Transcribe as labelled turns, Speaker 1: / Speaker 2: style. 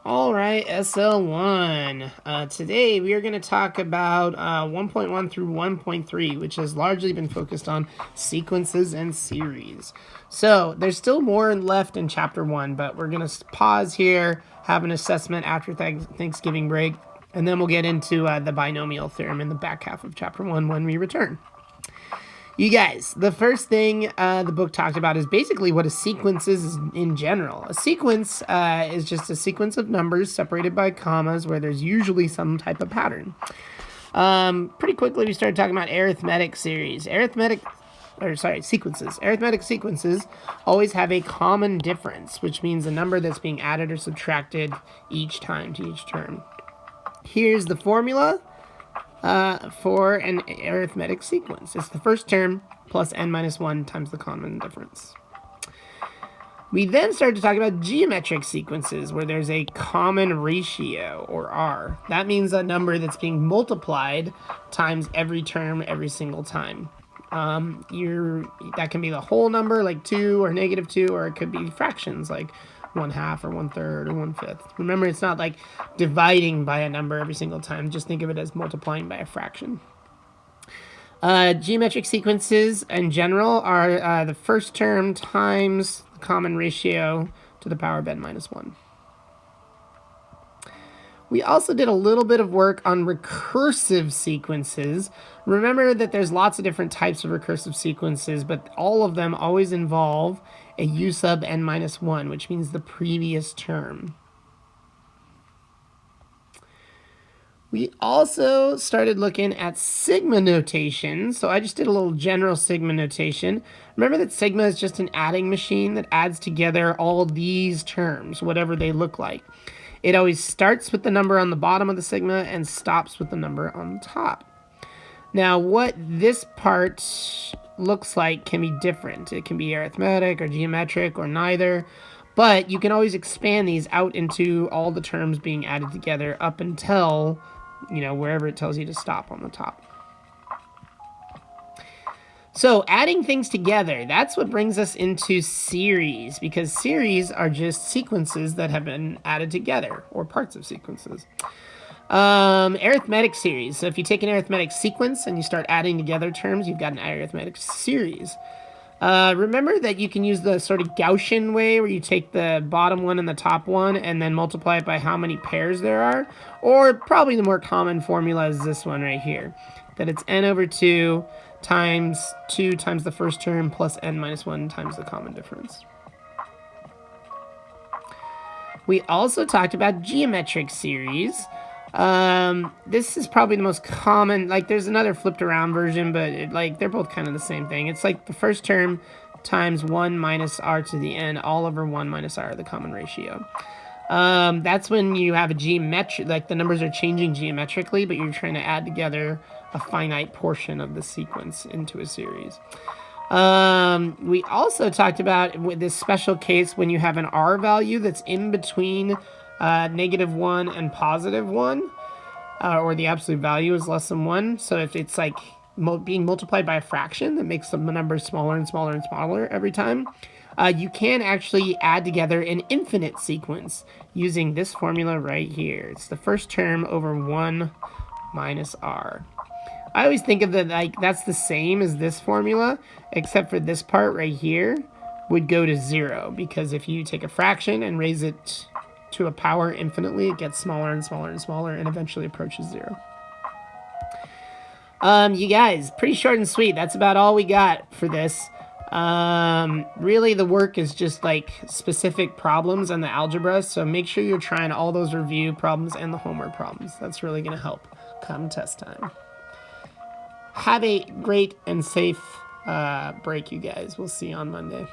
Speaker 1: All right, SL1. Today we are going to talk about 1.1 through 1.3, which has largely been focused on sequences and series. So there's still more left in Chapter 1, but we're going to pause here, have an assessment after Thanksgiving break, and then we'll get into the binomial theorem in the back half of Chapter 1 when we return. You guys, the first thing the book talked about is basically what a sequence is in general. A sequence is just a sequence of numbers separated by commas where there's usually some type of pattern. Pretty quickly, we started talking about arithmetic series. Sequences. Arithmetic sequences always have a common difference, which means a number that's being added or subtracted each time to each term. Here's the formula for an arithmetic sequence. It's the first term plus n minus 1 times the common difference. We then started to talk about geometric sequences where there's a common ratio, or R. That means a number that's being multiplied times every term every single time. That can be the whole number, like 2 or -2, or it could be fractions, like 1/2 or 1/3 or 1/5. Remember, it's not like dividing by a number every single time. Just think of it as multiplying by a fraction. Geometric sequences in general are the first term times the common ratio to the power of n minus 1. We also did a little bit of work on recursive sequences. Remember that there's lots of different types of recursive sequences, but all of them always involve a u sub n minus 1, which means the previous term. We also started looking at sigma notation. So I just did a little general sigma notation. Remember that sigma is just an adding machine that adds together all these terms, whatever they look like. It always starts with the number on the bottom of the sigma and stops with the number on the top. Now, what this part looks like can be different. It can be arithmetic or geometric or neither, but you can always expand these out into all the terms being added together up until, wherever it tells you to stop on the top. So adding things together, that's what brings us into series, because series are just sequences that have been added together, or parts of sequences. Arithmetic series. So if you take an arithmetic sequence and you start adding together terms, you've got an arithmetic series. Remember that you can use the sort of Gaussian way where you take the bottom one and the top one and then multiply it by how many pairs there are. Or probably the more common formula is this one right here, that it's n over 2 times 2 times the first term plus n minus 1 times the common difference. We also talked about geometric series. This is probably the most common. Like, there's another flipped around version, but they're both kind of the same thing. It's like the first term times 1 minus r to the n all over 1 minus r, the common ratio. That's when you have a geometric, like the numbers are changing geometrically, but you're trying to add together a finite portion of the sequence into a series. We also talked about this special case when you have an r value that's in between -1 and +1, or the absolute value is less than 1. So if it's like being multiplied by a fraction that makes the number smaller and smaller and smaller every time, you can actually add together an infinite sequence using this formula right here. It's the first term over 1 minus r. I always think of that like that's the same as this formula, except for this part right here would go to 0, because if you take a fraction and raise it to a power infinitely, it gets smaller and smaller and smaller and eventually approaches 0. You guys, pretty short and sweet. That's about all we got for this. Really, the work is just like specific problems and the algebra, so make sure you're trying all those review problems and the homework problems. That's really going to help come test time. Have a great and safe break, you guys. We'll see you on Monday.